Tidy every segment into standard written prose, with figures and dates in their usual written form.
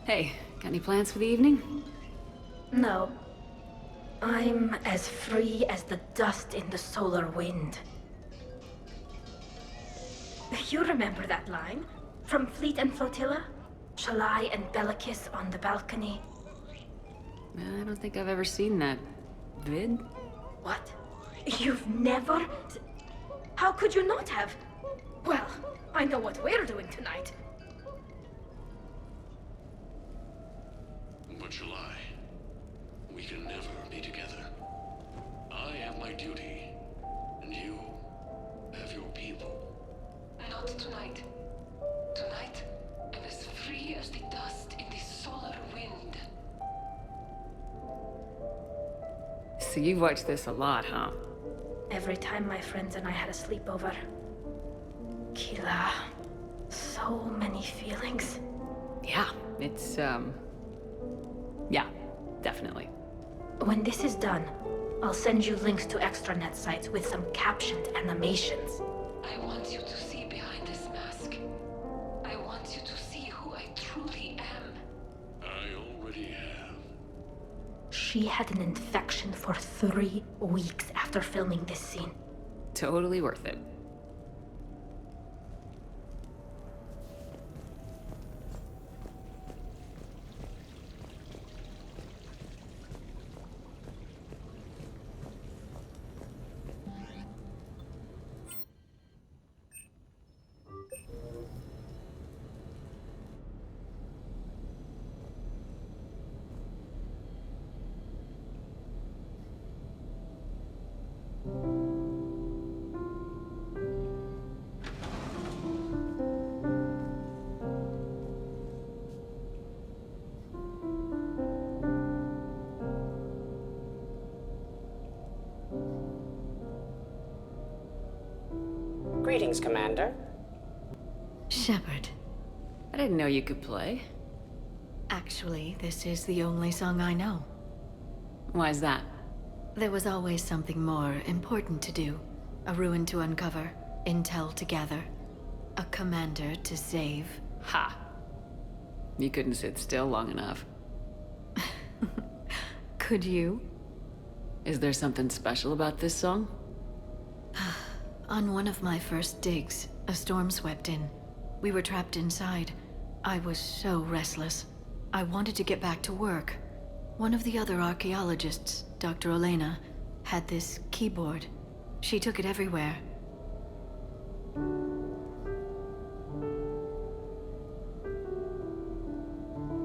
Hey, got any plans for the evening? No. I'm as free as the dust in the solar wind. You remember that line? From Fleet and Flotilla? Shalai and Bellicus on the balcony. I don't think I've ever seen that vid. What? You've never? How could you not have? Well, I know what we're doing tonight. But July, we can never be together. I have my duty, and you have your people. Not tonight. Tonight, I'm as free as the dust in the solar wind. So you've watched this a lot, huh? Every time my friends and I had a sleepover. Kila. So many feelings. Yeah, it's, yeah, definitely. When this is done, I'll send you links to extranet sites with some captioned animations. I want you to see behind this mask. I want you to see who I truly am. I already have. She had an infection for 3 weeks after filming this scene. Totally worth it. Greetings, Commander. Shepard. I didn't know you could play. Actually, this is the only song I know. Why's that? There was always something more important to do. A ruin to uncover, intel to gather, a commander to save. Ha! You couldn't sit still long enough. Could you? Is there something special about this song? On one of my first digs, a storm swept in. We were trapped inside. I was so restless. I wanted to get back to work. One of the other archaeologists, Dr. Olena, had this keyboard. She took it everywhere.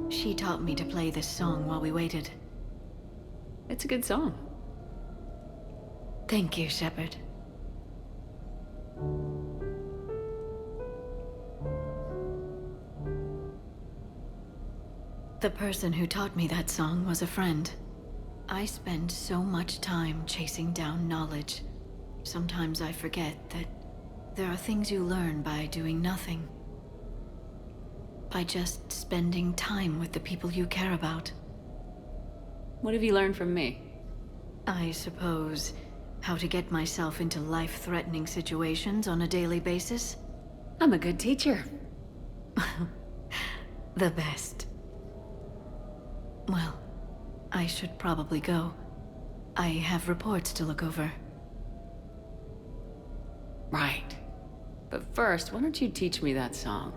She taught me to play this song while we waited. It's a good song. Thank you, Shepard. The person who taught me that song was a friend. I spend so much time chasing down knowledge. Sometimes I forget that there are things you learn by doing nothing. By just spending time with the people you care about. What have you learned from me? I suppose how to get myself into life-threatening situations on a daily basis? I'm a good teacher. The best. Well, I should probably go. I have reports to look over. Right. But first, why don't you teach me that song?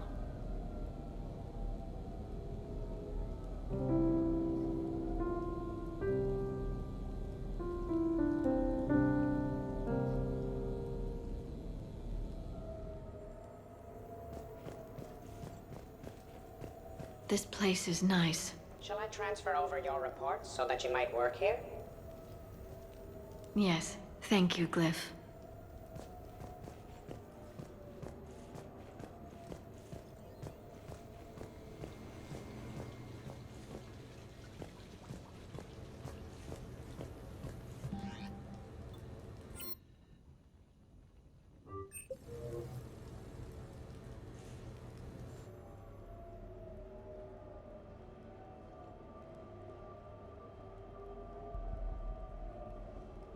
This place is nice. Shall I transfer over your reports so that you might work here? Yes, thank you, Glyph.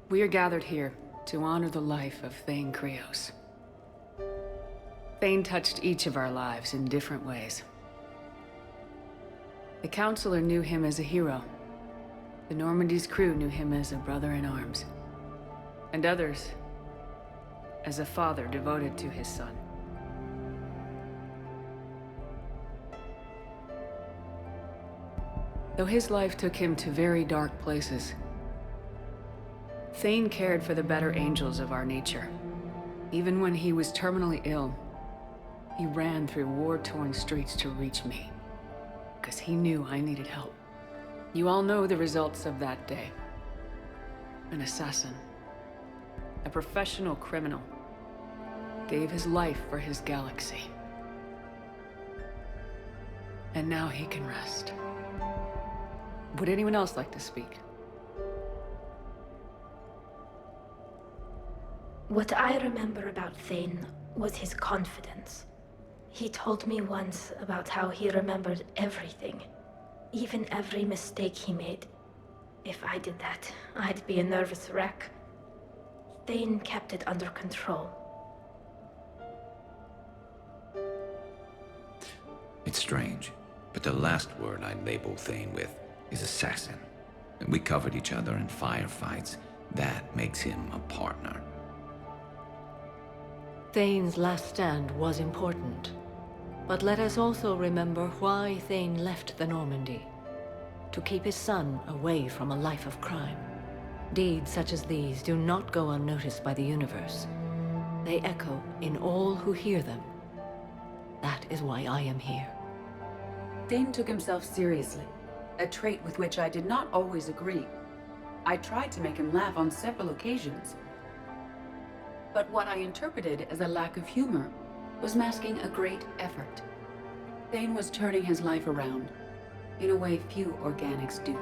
We are gathered here to honor the life of Thane Krios. Thane touched each of our lives in different ways. The Counselor knew him as a hero. The Normandy's crew knew him as a brother in arms. And others as a father devoted to his son. Though his life took him to very dark places, Thane cared for the better angels of our nature. Even when he was terminally ill, he ran through war-torn streets to reach me, because he knew I needed help. You all know the results of that day. An assassin, a professional criminal, gave his life for his galaxy. And now he can rest. Would anyone else like to speak? What I remember about Thane was his confidence. He told me once about how he remembered everything, even every mistake he made. If I did that, I'd be a nervous wreck. Thane kept it under control. It's strange, but the last word I'd label Thane with is assassin. And we covered each other in firefights. That makes him a partner. Thane's last stand was important. But let us also remember why Thane left the Normandy. To keep his son away from a life of crime. Deeds such as these do not go unnoticed by the universe. They echo in all who hear them. That is why I am here. Thane took himself seriously, a trait with which I did not always agree. I tried to make him laugh on several occasions. But what I interpreted as a lack of humor was masking a great effort. Thane was turning his life around, in a way few organics do.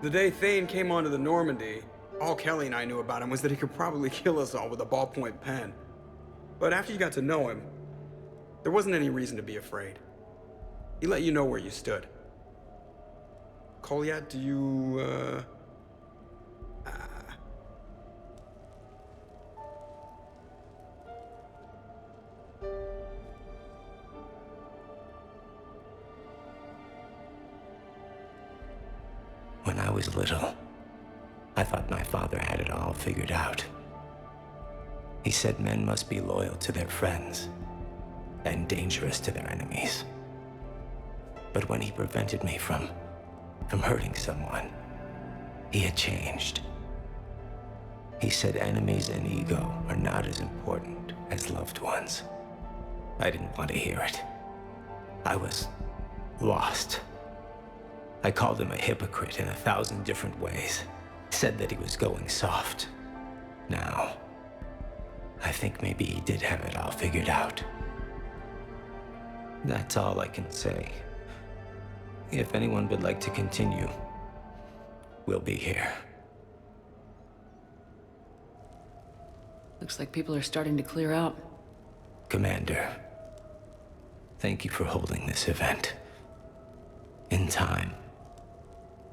The day Thane came onto the Normandy, all Kelly and I knew about him was that he could probably kill us all with a ballpoint pen. But after you got to know him, there wasn't any reason to be afraid. He let you know where you stood. Kolyat, do you, When I was little, I thought my father had it all figured out. He said men must be loyal to their friends and dangerous to their enemies. But when he prevented me from hurting someone, he had changed. He said enemies and ego are not as important as loved ones. I didn't want to hear it. I was lost. I called him a hypocrite in 1,000 different ways. Said that he was going soft. Now, I think maybe he did have it all figured out. That's all I can say. If anyone would like to continue, we'll be here. Looks like people are starting to clear out. Commander, thank you for holding this event. In time,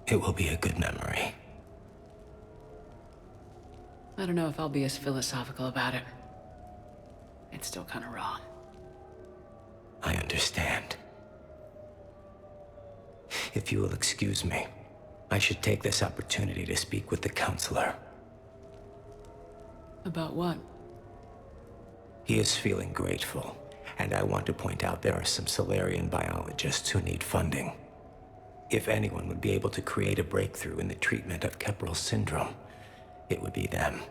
it will be a good memory. I don't know if I'll be as philosophical about it. It's still kind of raw. I understand. If you will excuse me, I should take this opportunity to speak with the Counselor. About what? He is feeling grateful, and I want to point out there are some Solarian biologists who need funding. If anyone would be able to create a breakthrough in the treatment of Kepral's syndrome, it would be them.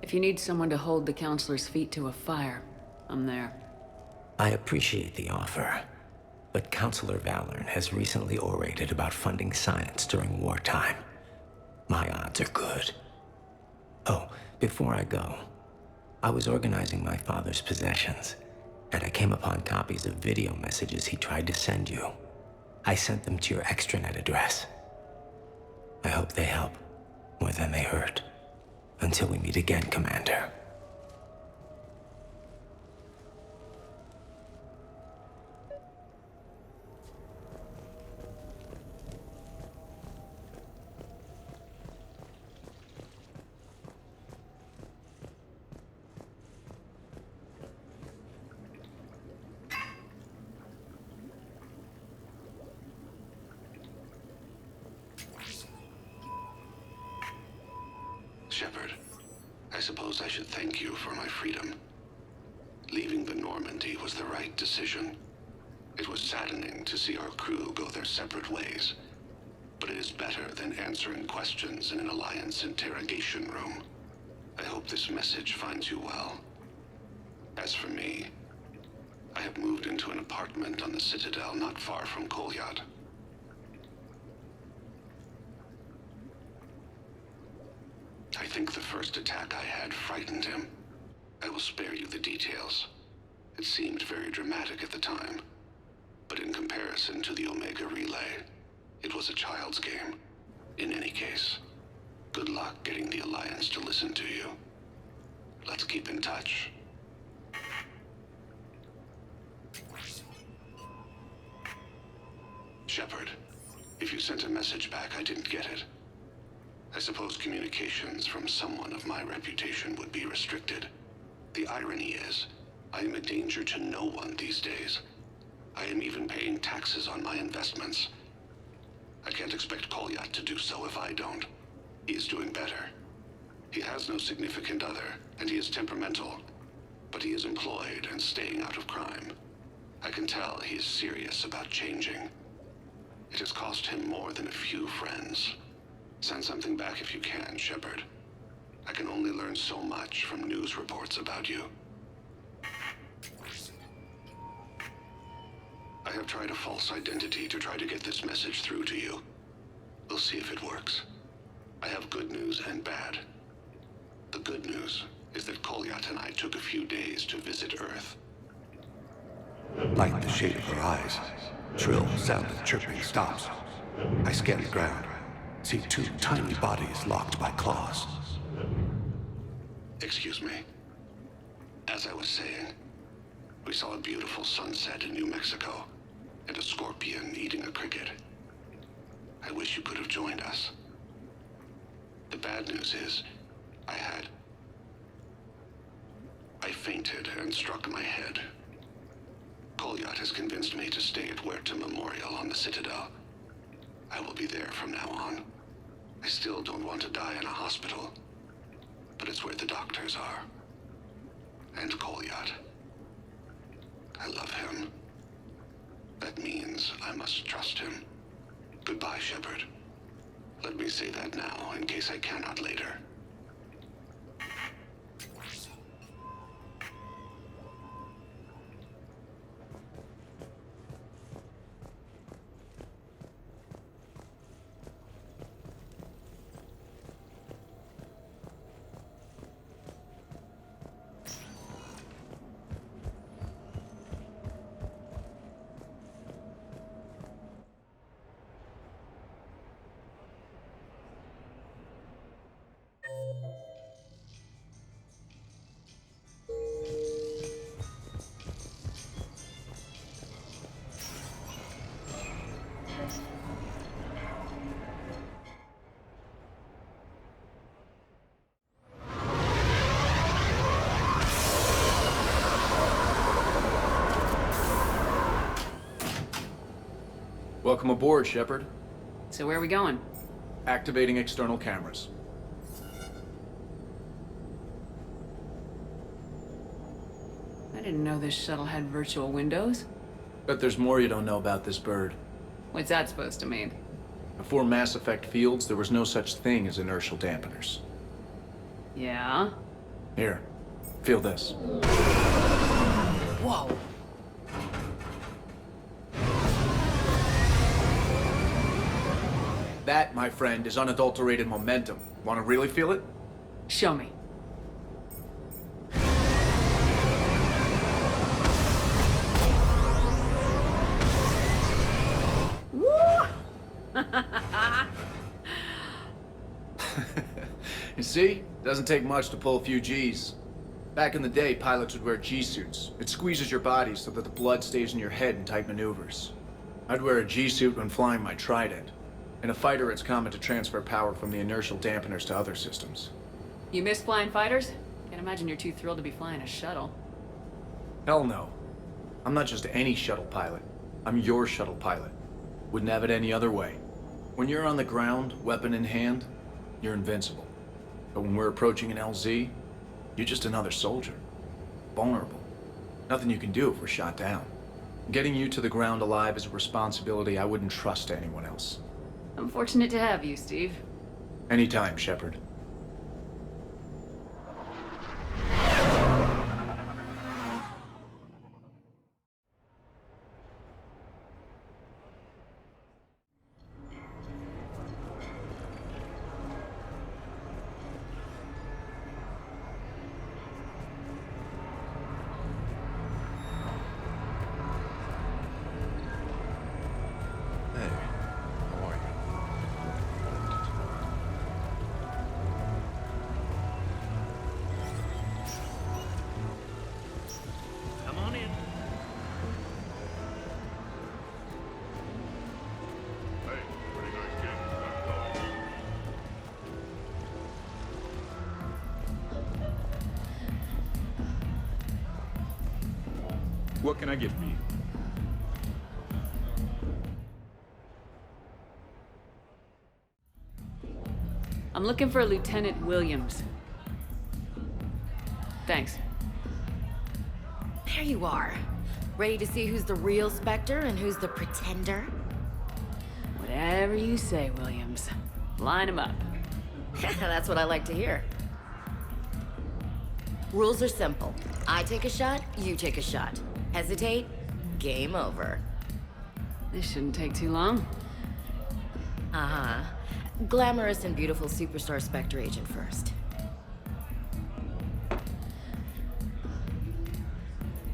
If you need someone to hold the Counselor's feet to a fire, I'm there. I appreciate the offer, but Counselor Valorn has recently orated about funding science during wartime. My odds are good. Oh, before I go, I was organizing my father's possessions, and I came upon copies of video messages he tried to send you. I sent them to your extranet address. I hope they help more than they hurt. Until we meet again, Commander. Shepard, I suppose I should thank you for my freedom. Leaving the Normandy was the right decision. It was saddening to see our crew go their separate ways, but it is better than answering questions in an Alliance interrogation room. I hope this message finds you well. As for me, I have moved into an apartment on the Citadel not far from Kolyat. I think the first attack I had frightened him. I will spare you the details. It seemed very dramatic at the time, but in comparison to the Omega Relay, it was a child's game. In any case, good luck getting the Alliance to listen to you. Let's keep in touch. Shepard, if you sent a message back, I didn't get it. I suppose communications from someone of my reputation would be restricted. The irony is, I am a danger to no one these days. I am even paying taxes on my investments. I can't expect Kolyat to do so if I don't. He is doing better. He has no significant other, and he is temperamental. But he is employed and staying out of crime. I can tell he is serious about changing. It has cost him more than a few friends. Send something back if you can, Shepard. I can only learn so much from news reports about you. I have tried a false identity to try to get this message through to you. We'll see if it works. I have good news and bad. The good news is that Kolyat and I took a few days to visit Earth. Like the shade of her eyes, shrill sound of chirping stops. I scan the ground, see two tiny bodies locked by claws. Excuse me. As I was saying, we saw a beautiful sunset in New Mexico, and a scorpion eating a cricket. I wish you could have joined us. The bad news is, I fainted and struck my head. Kolyat has convinced me to stay at Huerta Memorial on the Citadel. I will be there from now on. I still don't want to die in a hospital, but it's where the doctors are. And Kolyat. I love him. That means I must trust him. Goodbye, Shepard. Let me say that now, in case I cannot later. Welcome aboard, Shepard. So where are we going? Activating external cameras. I didn't know this shuttle had virtual windows. Bet there's more you don't know about this bird. What's that supposed to mean? Before Mass Effect fields, there was no such thing as inertial dampeners. Yeah? Here, feel this. Whoa! That, my friend, is unadulterated momentum. Want to really feel it? Show me. Woo! You see? Doesn't take much to pull a few Gs. Back in the day, pilots would wear G-suits. It squeezes your body so that the blood stays in your head in tight maneuvers. I'd wear a G-suit when flying my Trident. In a fighter, it's common to transfer power from the inertial dampeners to other systems. You miss flying fighters? Can't imagine you're too thrilled to be flying a shuttle. Hell no. I'm not just any shuttle pilot. I'm your shuttle pilot. Wouldn't have it any other way. When you're on the ground, weapon in hand, you're invincible. But when we're approaching an LZ, you're just another soldier. Vulnerable. Nothing you can do if we're shot down. Getting you to the ground alive is a responsibility I wouldn't trust to anyone else. I'm fortunate to have you, Steve. Anytime, Shepard. What can I get for you? I'm looking for Lieutenant Williams. Thanks. There you are. Ready to see who's the real Spectre and who's the pretender? Whatever you say, Williams. Line 'em up. That's what I like to hear. Rules are simple. I take a shot, you take a shot. Hesitate, game over. This shouldn't take too long. Uh-huh. Glamorous and beautiful superstar Spectre agent first.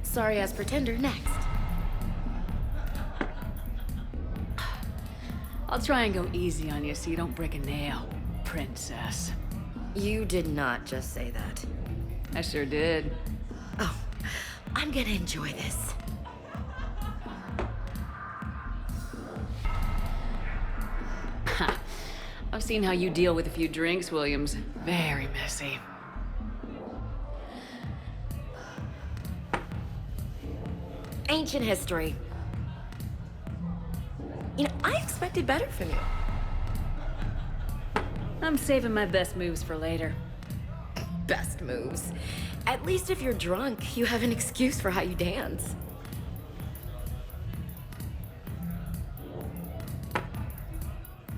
Sorry-ass pretender next. I'll try and go easy on you so you don't break a nail, princess. You did not just say that. I sure did. Oh, I'm gonna enjoy this. Ha. I've seen how you deal with a few drinks, Williams. Very messy. Ancient history. You know, I expected better from you. I'm saving my best moves for later. Best moves. At least if you're drunk, you have an excuse for how you dance.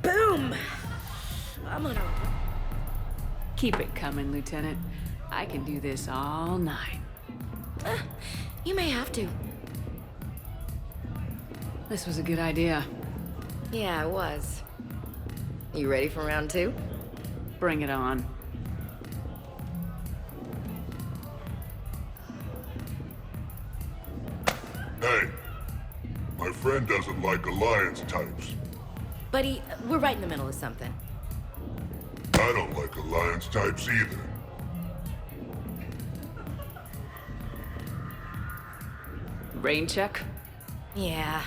Boom! I'm on a... Keep it coming, Lieutenant. I can do this all night. You may have to. This was a good idea. Yeah, it was. You ready for round two? Bring it on. Hey, my friend doesn't like alliance types. Buddy, we're right in the middle of something. I don't like alliance types either. Rain check? Yeah.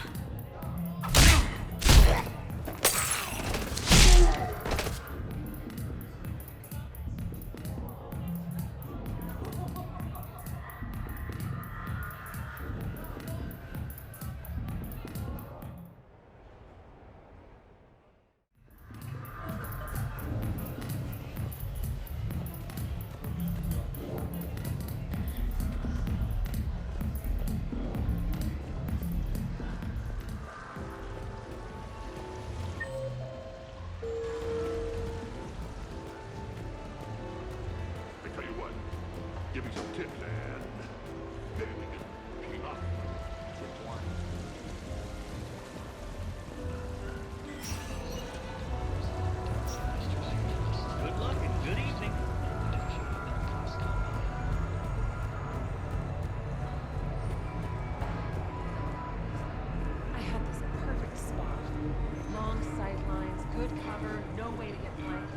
Give me some tips and then we can team up. Good luck and good evening. I had this perfect spot. Long sight lines, good cover, no way to get flanked.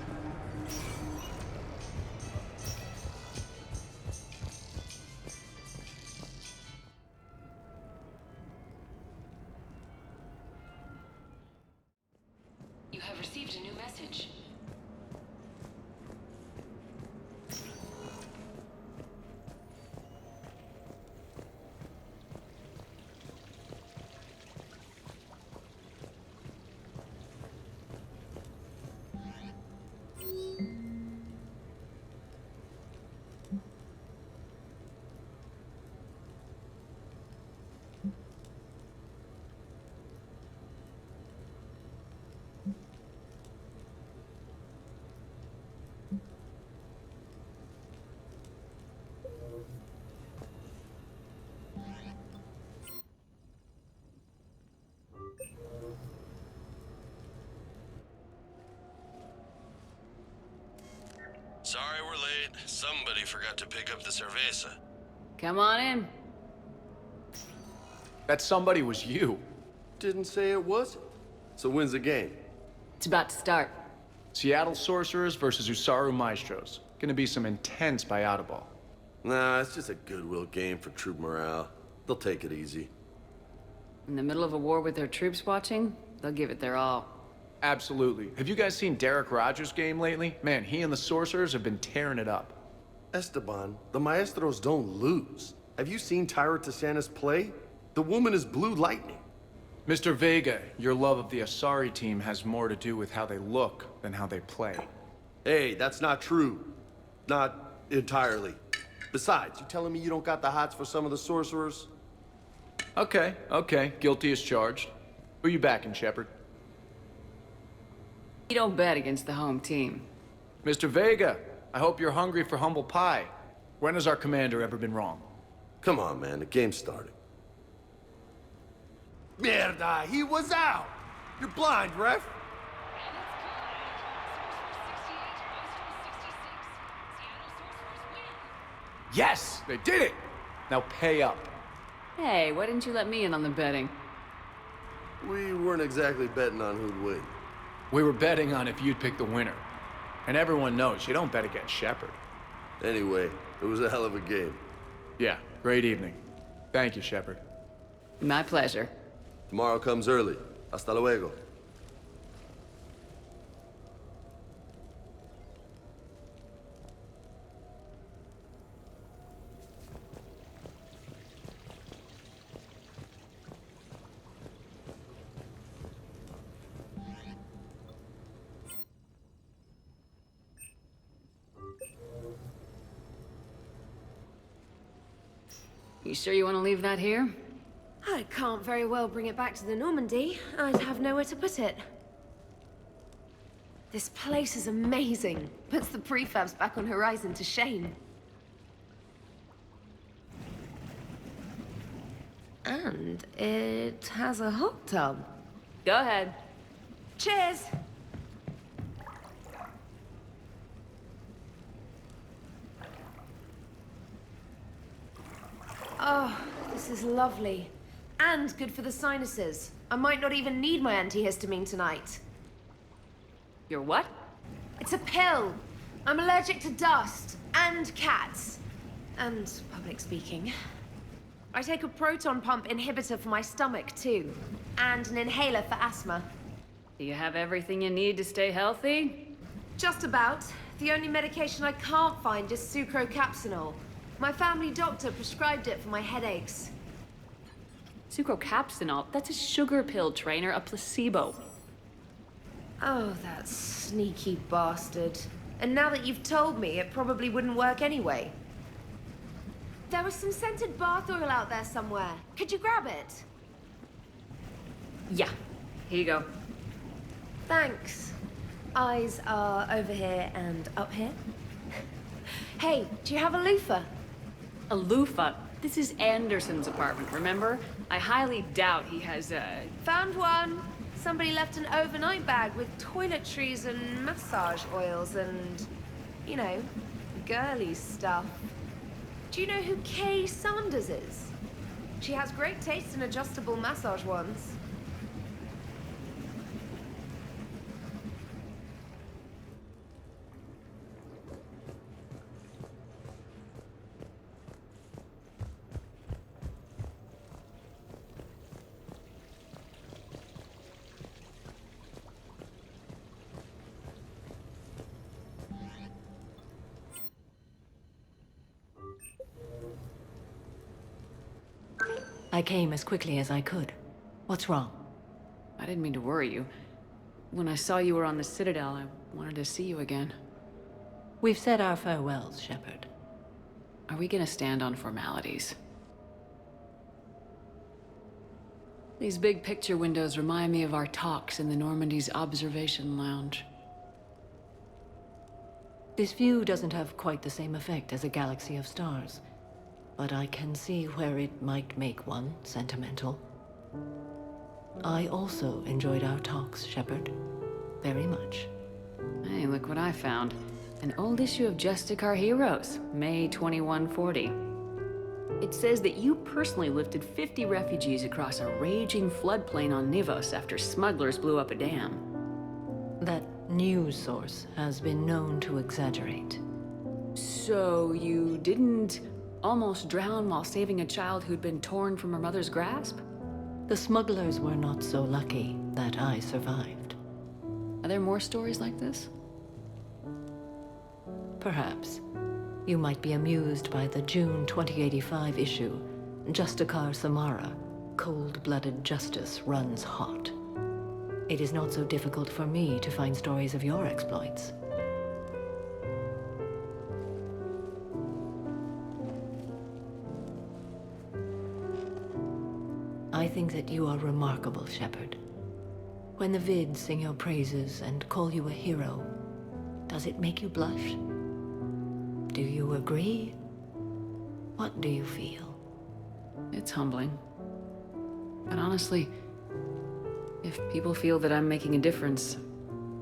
You have received a new message. Sorry we're late. Somebody forgot to pick up the cerveza. Come on in. That somebody was you. Didn't say it was. So when's the game? It's about to start. Seattle Sorcerers versus Usaru Maestros. Gonna be some intense buyout ball. Nah, it's just a goodwill game for troop morale. They'll take it easy. In the middle of a war with their troops watching, they'll give it their all. Absolutely. Have you guys seen Derek Rogers' game lately? Man, he and the Sorcerers have been tearing it up. Esteban, the Maestros don't lose. Have you seen Tyra Tassanis play? The woman is blue lightning. Mr. Vega, your love of the Asari team has more to do with how they look than how they play. Hey, that's not true. Not entirely. Besides, you telling me you don't got the hots for some of the Sorcerers? Okay. Guilty as charged. Who you backing, Shepard? You don't bet against the home team. Mr. Vega, I hope you're hungry for humble pie. When has our commander ever been wrong? Come on, man. The game's started. Mierda, he was out! You're blind, ref! Yes! They did it! Now pay up. Hey, why didn't you let me in on the betting? We weren't exactly betting on who'd win. We were betting on if you'd pick the winner. And everyone knows you don't bet against Shepard. Anyway, it was a hell of a game. Yeah, great evening. Thank you, Shepard. My pleasure. Tomorrow comes early. Hasta luego. You sure you want to leave that here? I can't very well bring it back to the Normandy. I'd have nowhere to put it. This place is amazing. Puts the prefabs back on Horizon to shame. And it has a hot tub. Go ahead. Cheers! Oh, this is lovely. And good for the sinuses. I might not even need my antihistamine tonight. Your what? It's a pill. I'm allergic to dust and cats. And public speaking. I take a proton pump inhibitor for my stomach, too. And an inhaler for asthma. Do you have everything you need to stay healthy? Just about. The only medication I can't find is sucrocapsinol. My family doctor prescribed it for my headaches. Sucrocapsinol? That's a sugar pill, Trainer, a placebo. Oh, that sneaky bastard. And now that you've told me, it probably wouldn't work anyway. There was some scented bath oil out there somewhere. Could you grab it? Yeah. Here you go. Thanks. Eyes are over here and up here. Hey, do you have a loofah? A loofah? This is Anderson's apartment, remember? I highly doubt he has a... Found one. Somebody left an overnight bag with toiletries and massage oils and, you know, girly stuff. Do you know who Kay Sanders is? She has great taste in adjustable massage ones. I came as quickly as I could. What's wrong? I didn't mean to worry you. When I saw you were on the Citadel, I wanted to see you again. We've said our farewells, Shepard. Are we gonna stand on formalities? These big picture windows remind me of our talks in the Normandy's observation lounge. This view doesn't have quite the same effect as a galaxy of stars, but I can see where it might make one sentimental. I also enjoyed our talks, Shepard. Very much. Hey, look what I found. An old issue of Justicar Heroes, May 2140. It says that you personally lifted 50 refugees across a raging floodplain on Nivos after smugglers blew up a dam. That news source has been known to exaggerate. So you didn't almost drown while saving a child who'd been torn from her mother's grasp? The smugglers were not so lucky that I survived. Are there more stories like this? Perhaps. You might be amused by the June 2085 issue, Justicar Samara, Cold-Blooded Justice Runs Hot. It is not so difficult for me to find stories of your exploits. I think that you are remarkable, Shepard. When the vids sing your praises and call you a hero, does it make you blush? Do you agree? What do you feel? It's humbling. But honestly, if people feel that I'm making a difference,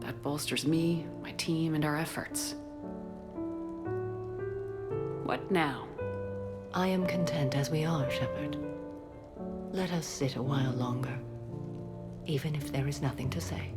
that bolsters me, my team, and our efforts. What now? I am content as we are, Shepard. Let us sit a while longer, even if there is nothing to say.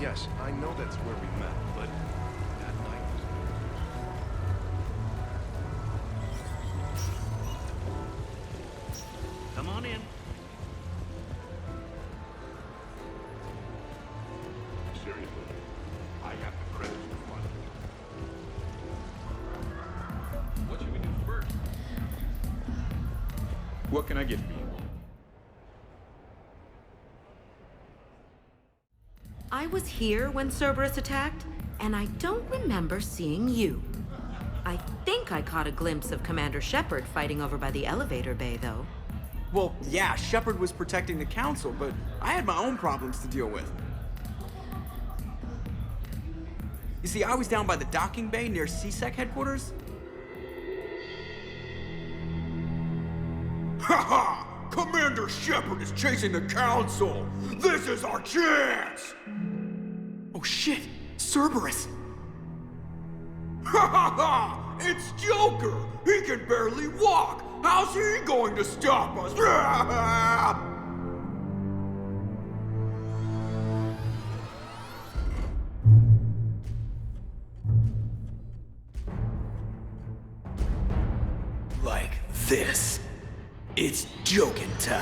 Yes, I know that's where we met, but that night was... Come on in. Seriously, I have the credits for one. What should we do first? What can I get for you? I was here when Cerberus attacked, and I don't remember seeing you. I think I caught a glimpse of Commander Shepard fighting over by the elevator bay, though. Well, yeah, Shepard was protecting the Council, but I had my own problems to deal with. You see, I was down by the docking bay near CSEC headquarters. Ha-ha! Commander Shepard is chasing the Council! This is our chance! Oh shit! Cerberus! Ha ha ha! It's Joker! He can barely walk! How's he going to stop us? Like this. It's joking time.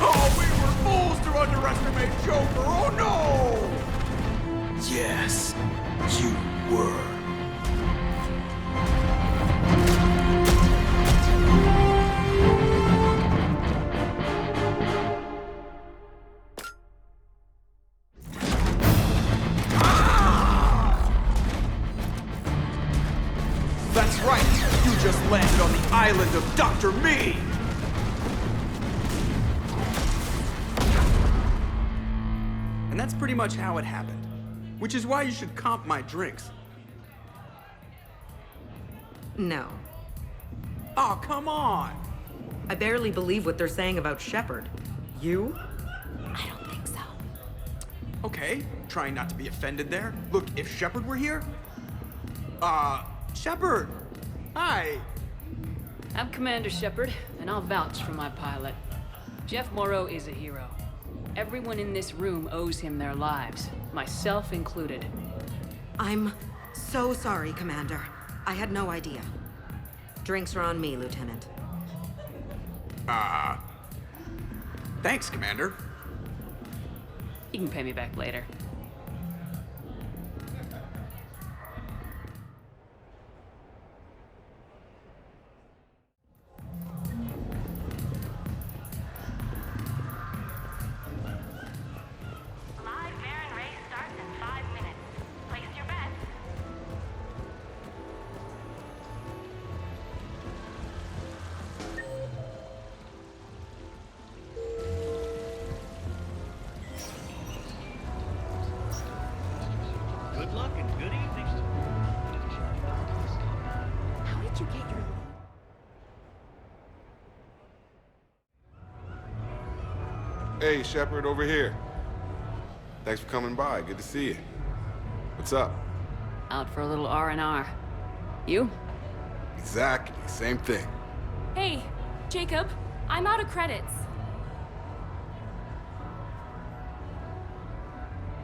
Oh, we were fools to underestimate Joker! Oh no! Yes, you were. That's right! You just landed on the island of Dr. Me! And that's pretty much how it happened. Which is why you should comp my drinks. No. Oh, come on! I barely believe what they're saying about Shepard. You? I don't think so. Okay, trying not to be offended there. Look, if Shepard were here... Shepard! Hi! I'm Commander Shepard, and I'll vouch for my pilot. Jeff Moreau is a hero. Everyone in this room owes him their lives, myself included. I'm so sorry, Commander. I had no idea. Drinks are on me, Lieutenant. Thanks, Commander. You can pay me back later. Hey, Shepard, over here. Thanks for coming by. Good to see you. What's up? Out for a little R&R. You? Exactly. Same thing. Hey, Jacob, I'm out of credits.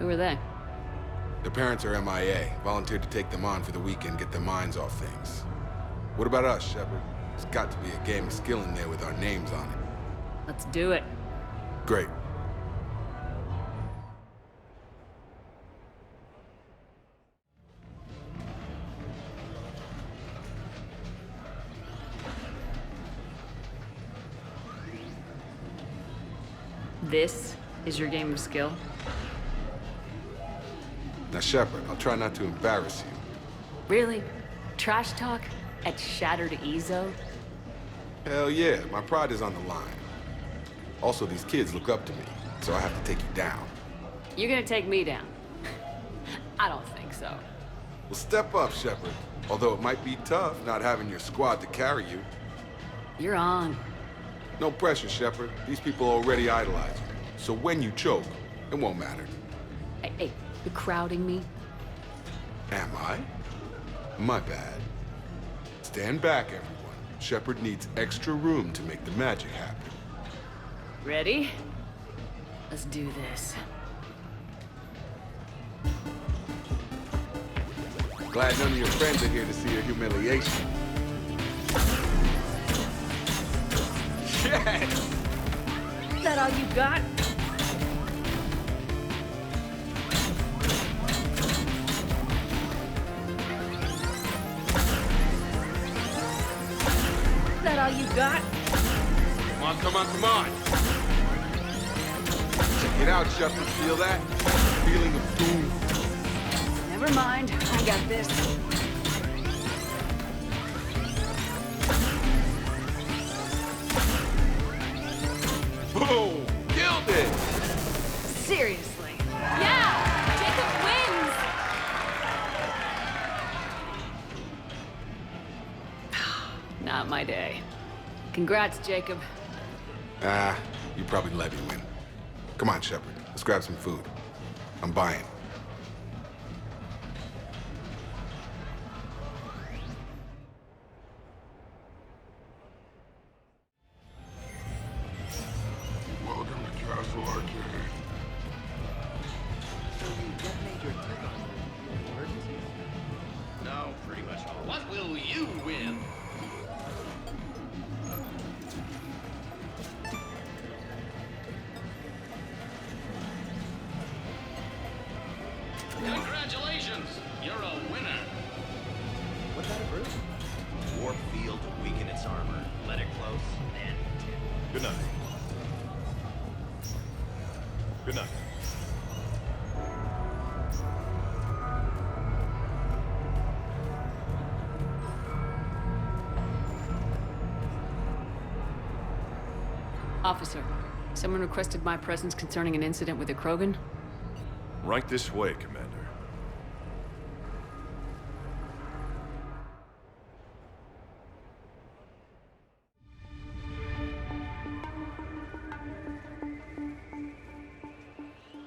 Who are they? Their parents are MIA. Volunteered to take them on for the weekend, get their minds off things. What about us, Shepard? There's got to be a game of skill in there with our names on it. Let's do it. Great. This is your game of skill? Now, Shepard, I'll try not to embarrass you. Really? Trash talk? At Shattered Ezo? Hell yeah, my pride is on the line. Also, these kids look up to me, so I have to take you down. You're gonna take me down? I don't think so. Well, step up, Shepard. Although it might be tough not having your squad to carry you. You're on. No pressure, Shepard. These people already idolize you. So when you choke, it won't matter. Hey, you're crowding me? Am I? My bad. Stand back, everyone. Shepard needs extra room to make the magic happen. Ready? Let's do this. Glad none of your friends are here to see your humiliation. Shit! Is that all you got? Is that all you got? Come on, come on, come on! Check it out, Shepard. Feel that? Feeling of doom. Never mind, I got this. Boom! Killed it! Seriously. Yeah! Jacob wins! Not my day. Congrats, Jacob. You probably let me win. Come on, Shepard. Let's grab some food. I'm buying. Welcome to Castle Arcade. No, pretty much all. What will you win? Congratulations! You're a winner! What's that, Bruce? Warp field to weaken its armor. Let it close, then tip. Good night. Good night. Officer, someone requested my presence concerning an incident with the Krogan. Right this way, Commander.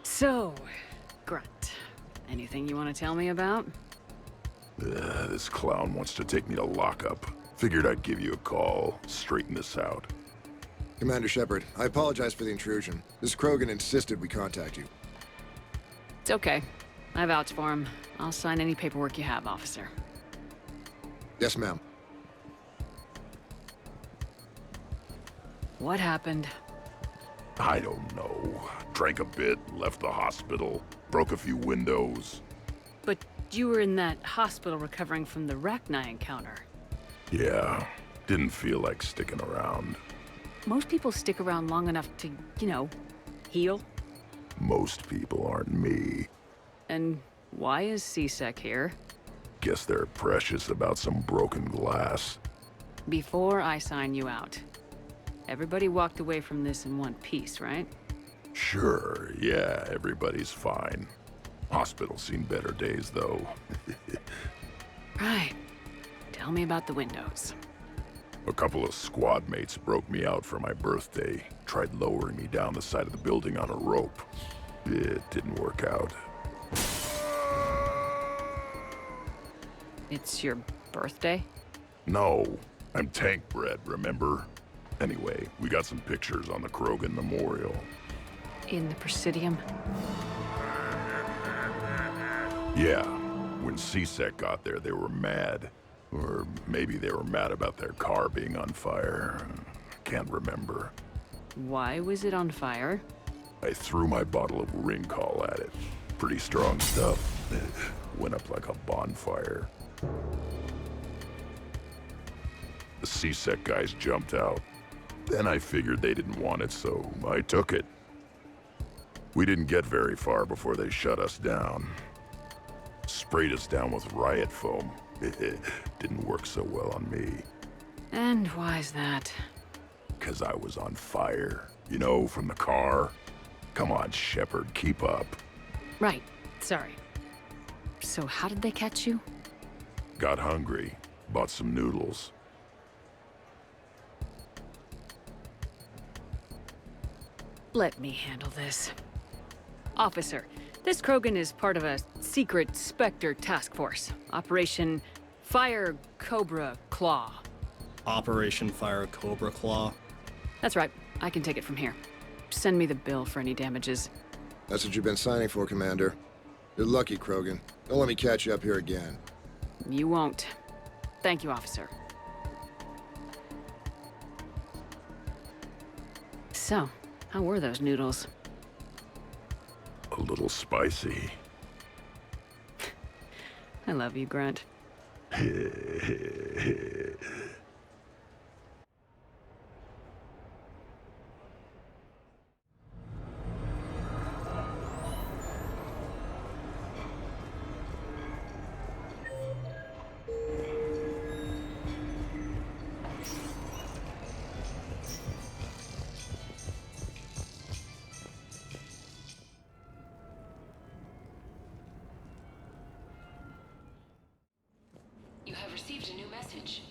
So, Grunt, anything you want to tell me about? This clown wants to take me to lockup. Figured I'd give you a call, straighten this out. Commander Shepard, I apologize for the intrusion. This Krogan insisted we contact you. It's okay. I vouch for him. I'll sign any paperwork you have, officer. Yes, ma'am. What happened? I don't know. Drank a bit, left the hospital, broke a few windows. But you were in that hospital recovering from the Rachni encounter. Yeah, didn't feel like sticking around. Most people stick around long enough to, you know, heal. Most people aren't me. And why is C-Sec here? Guess they're precious about some broken glass. Before I sign you out, everybody walked away from this in one piece, right? Sure, yeah, everybody's fine. Hospital's seen better days, though. Right. Tell me about the windows. A couple of squad mates broke me out for my birthday, tried lowering me down the side of the building on a rope. It didn't work out. It's your birthday? No, I'm tank bred, remember? Anyway, we got some pictures on the Krogan Memorial. In the Presidium? Yeah, when CSEC got there, they were mad. Or maybe they were mad about their car being on fire. Can't remember. Why was it on fire? I threw my bottle of ring call at it. Pretty strong stuff. Went up like a bonfire. The CSEC guys jumped out. Then I figured they didn't want it, so I took it. We didn't get very far before they shut us down. Sprayed us down with riot foam. Didn't work so well on me. And why's that? 'Cause I was on fire. You know, from the car. Come on, Shepard, keep up. Right, sorry. So how did they catch you? Got hungry. Bought some noodles. Let me handle this. Officer, this Krogan is part of a secret Spectre task force. Operation Fire Cobra Claw. Operation Fire Cobra Claw? That's right. I can take it from here. Send me the bill for any damages. That's what you've been signing for, Commander. You're lucky, Krogan. Don't let me catch you up here again. You won't. Thank you, officer. So, how were those noodles? A little spicy. I love you, Grunt. You have received a new message.